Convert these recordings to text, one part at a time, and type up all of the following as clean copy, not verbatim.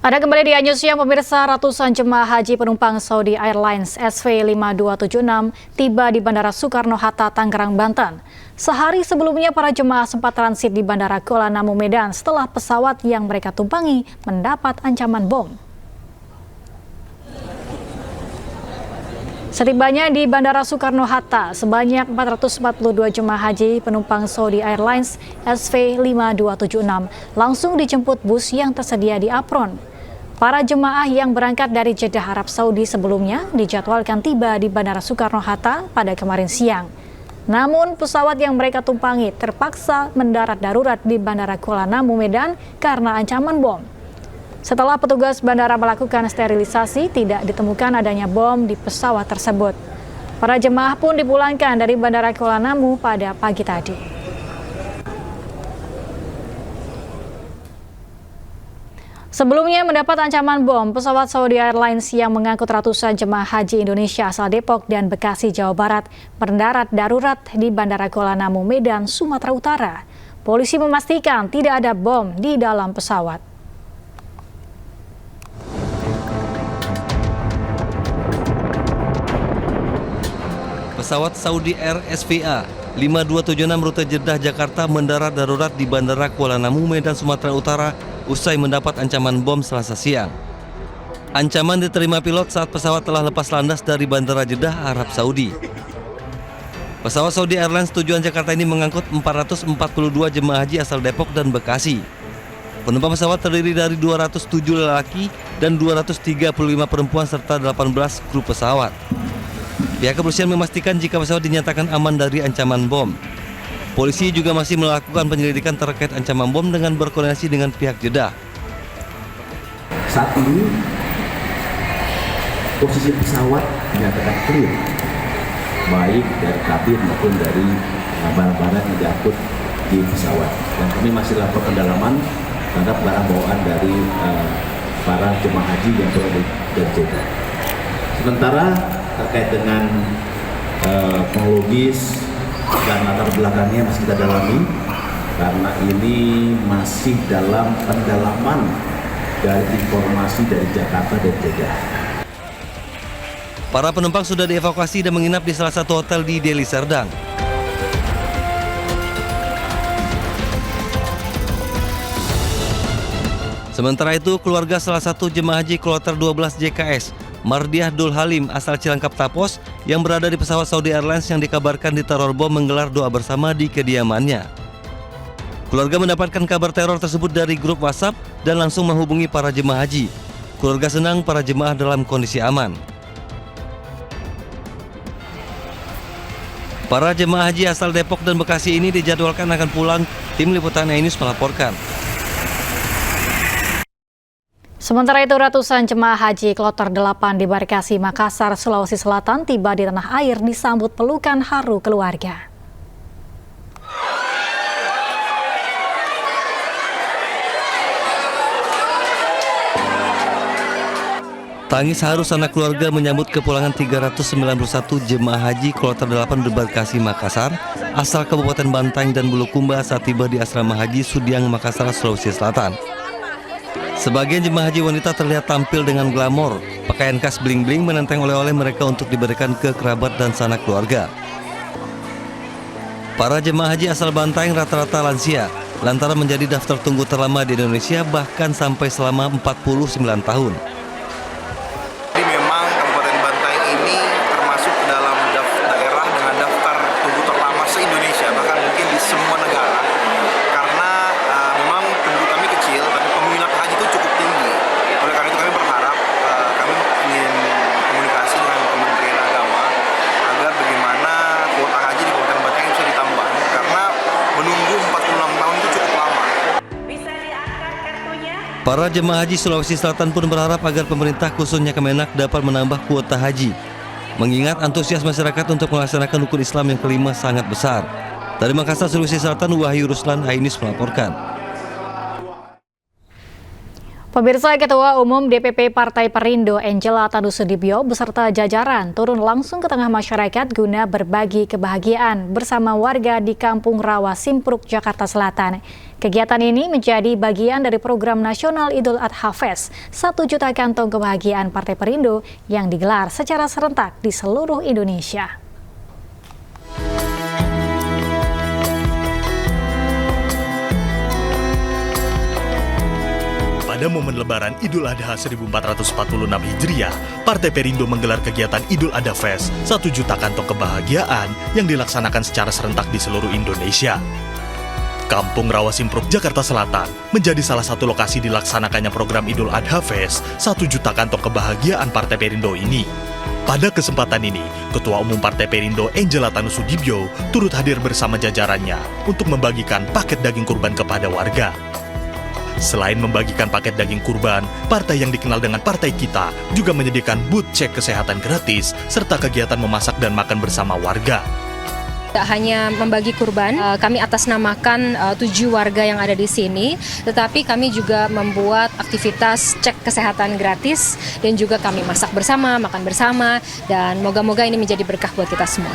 Ada kembali di Newsroom pemirsa, ratusan jemaah haji penumpang Saudi Airlines SV5276 tiba di Bandara Soekarno-Hatta, Tangerang, Banten. Sehari sebelumnya para jemaah sempat transit di Bandara Kuala Namu, Medan setelah pesawat yang mereka tumpangi mendapat ancaman bom. Setibanya di Bandara Soekarno-Hatta, sebanyak 442 jemaah haji penumpang Saudi Airlines SV5276 langsung dijemput bus yang tersedia di apron. Para jemaah yang berangkat dari Jeddah, Arab Saudi sebelumnya dijadwalkan tiba di Bandara Soekarno-Hatta pada kemarin siang. Namun pesawat yang mereka tumpangi terpaksa mendarat darurat di Bandara Kuala Namu, Medan karena ancaman bom. Setelah petugas bandara melakukan sterilisasi, tidak ditemukan adanya bom di pesawat tersebut. Para jemaah pun dipulangkan dari Bandara Kuala Namu pada pagi tadi. Sebelumnya mendapat ancaman bom, pesawat Saudi Airlines yang mengangkut ratusan jemaah haji Indonesia asal Depok dan Bekasi, Jawa Barat mendarat darurat di Bandara Kuala Namu, Medan, Sumatera Utara. Polisi memastikan tidak ada bom di dalam pesawat. Pesawat Saudi Air SVA 5276 rute Jeddah Jakarta mendarat darurat di Bandara Kuala Namu, Medan, Sumatera Utara usai mendapat ancaman bom Selasa siang. Ancaman diterima pilot saat pesawat telah lepas landas dari Bandara Jeddah, Arab Saudi. Pesawat Saudi Airlines tujuan Jakarta ini mengangkut 442 jemaah haji asal Depok dan Bekasi. Penumpang pesawat terdiri dari 207 lelaki dan 235 perempuan serta 18 kru pesawat. Pihak kepolisian memastikan jika pesawat dinyatakan aman dari ancaman bom. Polisi juga masih melakukan penyelidikan terkait ancaman bom dengan berkoordinasi dengan pihak Jeddah. Saat ini posisi pesawat dinyatakan clear, baik dari kabin maupun dari barang-barang yang diangkut di pesawat. Dan kami masih lakukan pendalaman terhadap barang bawaan dari para jemaah haji yang berada di Jeddah. Sementara terkait dengan kronologis dan latar belakangnya masih kita dalami karena ini masih dalam pendalaman dari informasi dari Jakarta dan Jeddah. Para penumpang sudah dievakuasi dan menginap di salah satu hotel di Deli Serdang. Sementara itu, keluarga salah satu jemaah haji kloter 12 JKS Mardiah Dul Halim asal Cilangkap Tapos yang berada di pesawat Saudi Airlines yang dikabarkan diteror bom menggelar doa bersama di kediamannya. Keluarga mendapatkan kabar teror tersebut dari grup WhatsApp dan langsung menghubungi para jemaah haji. Keluarga senang para jemaah dalam kondisi aman. Para jemaah haji asal Depok dan Bekasi ini dijadwalkan akan pulang. Tim Liputan News melaporkan. Sementara itu, ratusan jemaah haji kloter 8 di Barkasi, Makassar, Sulawesi Selatan tiba di tanah air disambut pelukan haru keluarga. Tangis haru sanak keluarga menyambut kepulangan 391 jemaah haji kloter 8 di Barkasi, Makassar, asal Kabupaten Bantaeng dan Bulukumba saat tiba di asrama haji Sudiang, Makassar, Sulawesi Selatan. Sebagian jemaah haji wanita terlihat tampil dengan glamor, pakaian khas bling-bling menenteng oleh-oleh mereka untuk diberikan ke kerabat dan sanak keluarga. Para jemaah haji asal Bantaeng rata-rata lansia, lantaran menjadi daftar tunggu terlama di Indonesia bahkan sampai selama 49 tahun. Jadi memang Kabupaten Bantaeng ini termasuk dalam daerah dengan daftar tunggu terlama se-Indonesia, bahkan mungkin di semua negara. Karena memang penduduk kami kecil, tapi peminat haji itu cukup tinggi. Oleh karena itu kami berharap, kami ingin komunikasi dengan Kementerian Agama agar bagaimana kuota haji di Kabupaten Bantaeng bisa ditambah. Karena menunggu 46 tahun itu cukup lama. Para jemaah haji Sulawesi Selatan pun berharap agar pemerintah khususnya Kemenak dapat menambah kuota haji. Mengingat antusias masyarakat untuk melaksanakan rukun Islam yang kelima sangat besar. Dari Makassar, Sulawesi Selatan, Wahyu Ruslan, News melaporkan. Pemirsa, Ketua Umum DPP Partai Perindo Angela Tanusudibyo beserta jajaran turun langsung ke tengah masyarakat guna berbagi kebahagiaan bersama warga di Kampung Rawa Simpruk, Jakarta Selatan. Kegiatan ini menjadi bagian dari program nasional Idul Adha Fest 1 juta kantong kebahagiaan Partai Perindo yang digelar secara serentak di seluruh Indonesia. Pada momen Lebaran Idul Adha 1446 Hijriah, Partai Perindo menggelar kegiatan Idul Adha Fest 1 juta kantong kebahagiaan yang dilaksanakan secara serentak di seluruh Indonesia. Kampung Rawa Simpruk, Jakarta Selatan menjadi salah satu lokasi dilaksanakannya program Idul Adha Fest 1 juta kantong kebahagiaan Partai Perindo ini. Pada kesempatan ini, Ketua Umum Partai Perindo Angela Tanusudibyo turut hadir bersama jajarannya untuk membagikan paket daging kurban kepada warga. Selain membagikan paket daging kurban, partai yang dikenal dengan Partai Kita juga menyediakan booth cek kesehatan gratis serta kegiatan memasak dan makan bersama warga. Tidak hanya membagi kurban, kami atasnamakan 7 warga yang ada di sini, tetapi kami juga membuat aktivitas cek kesehatan gratis dan juga kami masak bersama, makan bersama, dan moga-moga ini menjadi berkah buat kita semua.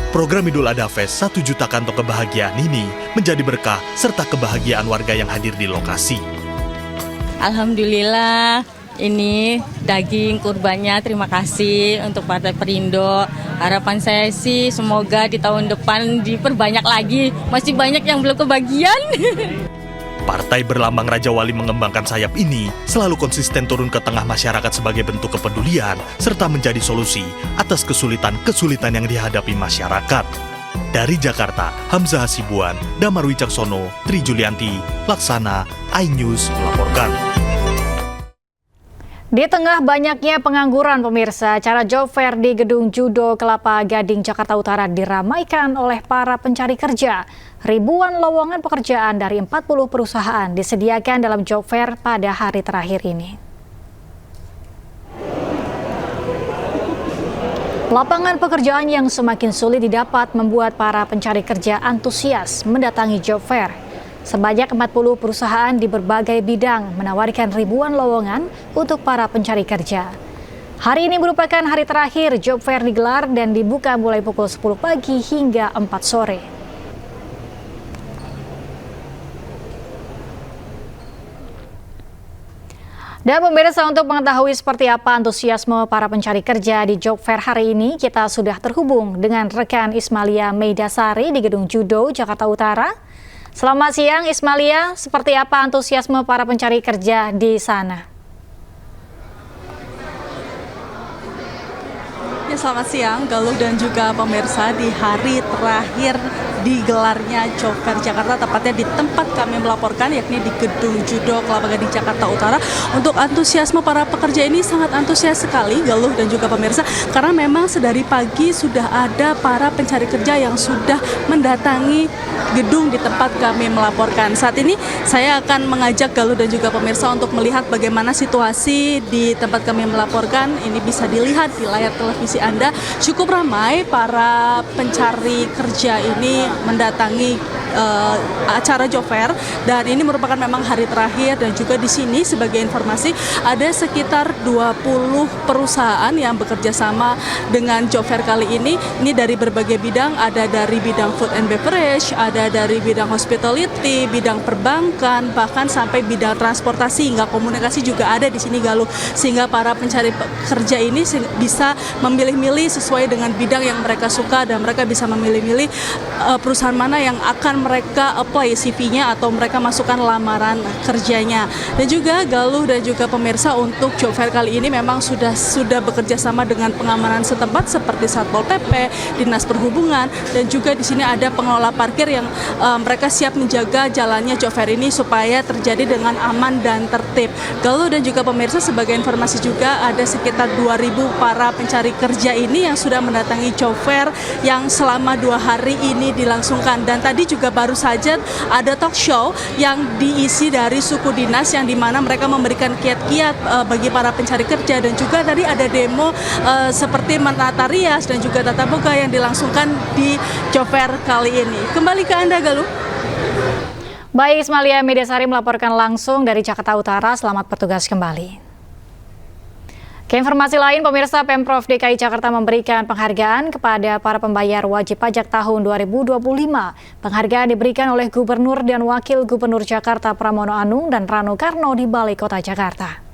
Program Idul Adha Fest 1 juta kantong kebahagiaan ini menjadi berkah serta kebahagiaan warga yang hadir di lokasi. Alhamdulillah, ini daging kurbannya, terima kasih untuk Partai Perindo. Harapan saya sih semoga di tahun depan diperbanyak lagi, masih banyak yang belum kebagian. Partai berlambang Raja Wali mengembangkan sayap ini selalu konsisten turun ke tengah masyarakat sebagai bentuk kepedulian serta menjadi solusi atas kesulitan-kesulitan yang dihadapi masyarakat. Dari Jakarta, Hamzah Hasibuan, Damar Wicaksono, Tri Julianti, Laksana, iNews melaporkan. Di tengah banyaknya pengangguran, pemirsa, acara job fair di Gedung Judo Kelapa Gading, Jakarta Utara diramaikan oleh para pencari kerja. Ribuan lowongan pekerjaan dari 40 perusahaan disediakan dalam job fair pada hari terakhir ini. Lapangan pekerjaan yang semakin sulit didapat membuat para pencari kerja antusias mendatangi job fair. Sebanyak 40 perusahaan di berbagai bidang menawarkan ribuan lowongan untuk para pencari kerja. Hari ini merupakan hari terakhir job fair digelar dan dibuka mulai pukul 10 pagi hingga 4 sore. Dan pemirsa, untuk mengetahui seperti apa antusiasme para pencari kerja di job fair hari ini, kita sudah terhubung dengan rekan Ismalia Meidasari di Gedung Judo, Jakarta Utara. Selamat siang Ismalia, seperti apa antusiasme para pencari kerja di sana? Ya, selamat siang Galuh dan juga pemirsa. Di hari terakhir digelarnya job fair Jakarta, tepatnya di tempat kami melaporkan, yakni di Gedung Judo Kelapa Gading, Jakarta Utara. Untuk antusiasme para pekerja ini sangat antusias sekali, Galuh dan juga pemirsa, karena memang sedari pagi sudah ada para pencari kerja yang sudah mendatangi gedung di tempat kami melaporkan. Saat ini saya akan mengajak Galuh dan juga pemirsa untuk melihat bagaimana situasi di tempat kami melaporkan. Ini bisa dilihat di layar televisi Anda, cukup ramai para pencari kerja ini mendatangi acara job fair, dan ini merupakan memang hari terakhir. Dan juga di sini sebagai informasi ada sekitar 20 perusahaan yang bekerja sama dengan job fair kali ini. Ini dari berbagai bidang, ada dari bidang food and beverage, ada dari bidang hospitality, bidang perbankan, bahkan sampai bidang transportasi hingga komunikasi juga ada di sini, Galuh. Sehingga para pencari kerja ini bisa memilih-milih sesuai dengan bidang yang mereka suka, dan mereka bisa memilih-milih perusahaan mana yang akan mereka apply CV-nya atau mereka masukkan lamaran kerjanya. Dan juga Galuh dan juga pemirsa, untuk job fair kali ini memang sudah bekerja sama dengan pengamanan setempat seperti Satpol PP, Dinas Perhubungan, dan juga di sini ada pengelola parkir yang mereka siap menjaga jalannya job fair ini supaya terjadi dengan aman dan tertib. Galuh dan juga pemirsa, sebagai informasi juga ada sekitar 2.000 para pencari kerja ini yang sudah mendatangi job fair yang selama 2 hari ini dilangsungkan. Dan tadi juga baru saja ada talk show yang diisi dari suku dinas, yang dimana mereka memberikan kiat-kiat bagi para pencari kerja. Dan juga tadi ada demo seperti menata rias dan juga tatap muka yang dilangsungkan di job fair kali ini. Kembali ke Anda, Galuh. Baik, Ismalia Mediasari melaporkan langsung dari Jakarta Utara. Selamat bertugas kembali. Ke informasi lain, pemirsa, Pemprov DKI Jakarta memberikan penghargaan kepada para pembayar wajib pajak tahun 2025. Penghargaan diberikan oleh Gubernur dan Wakil Gubernur Jakarta Pramono Anung dan Rano Karno di Balai Kota Jakarta.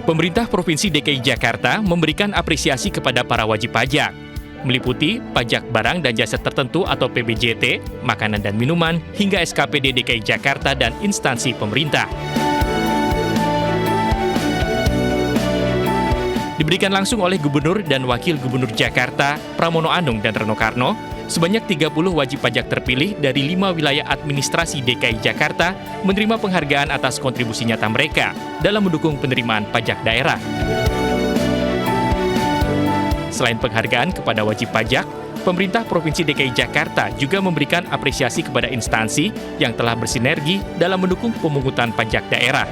Pemerintah Provinsi DKI Jakarta memberikan apresiasi kepada para wajib pajak, meliputi pajak barang dan jasa tertentu atau PBJT, makanan dan minuman, hingga SKPD DKI Jakarta dan instansi pemerintah. Diberikan langsung oleh Gubernur dan Wakil Gubernur Jakarta, Pramono Anung dan Rano Karno, sebanyak 30 wajib pajak terpilih dari 5 wilayah administrasi DKI Jakarta menerima penghargaan atas kontribusi nyata mereka dalam mendukung penerimaan pajak daerah. Selain penghargaan kepada wajib pajak, pemerintah Provinsi DKI Jakarta juga memberikan apresiasi kepada instansi yang telah bersinergi dalam mendukung pemungutan pajak daerah,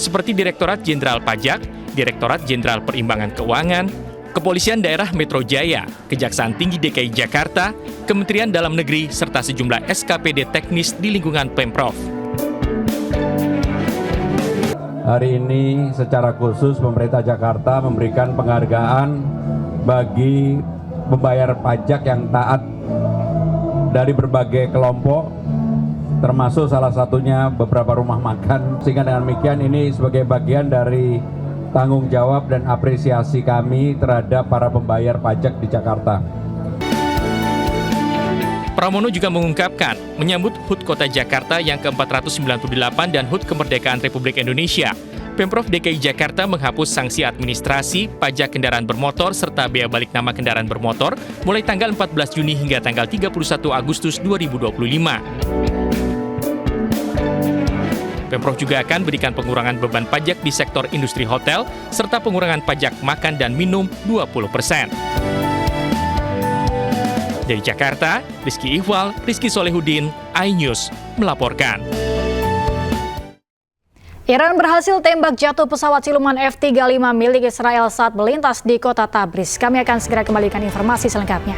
seperti Direktorat Jenderal Pajak, Direktorat Jenderal Perimbangan Keuangan, Kepolisian Daerah Metro Jaya, Kejaksaan Tinggi DKI Jakarta, Kementerian Dalam Negeri, serta sejumlah SKPD teknis di lingkungan Pemprov. Hari ini secara khusus pemerintah Jakarta memberikan penghargaan bagi pembayar pajak yang taat dari berbagai kelompok, termasuk salah satunya beberapa rumah makan. Sehingga dengan demikian ini sebagai bagian dari tanggung jawab dan apresiasi kami terhadap para pembayar pajak di Jakarta. Pramono juga mengungkapkan, menyambut HUT Kota Jakarta yang ke-498 dan HUT Kemerdekaan Republik Indonesia, Pemprov DKI Jakarta menghapus sanksi administrasi, pajak kendaraan bermotor, serta bea balik nama kendaraan bermotor mulai tanggal 14 Juni hingga tanggal 31 Agustus 2025. Pemprov juga akan berikan pengurangan beban pajak di sektor industri hotel, serta pengurangan pajak makan dan minum 20%. Dari Jakarta, Rizky Ihwal, Rizky Solehudin, iNews melaporkan. Iran berhasil tembak jatuh pesawat siluman F-35 milik Israel saat melintas di kota Tabriz. Kami akan segera kembalikan informasi selengkapnya.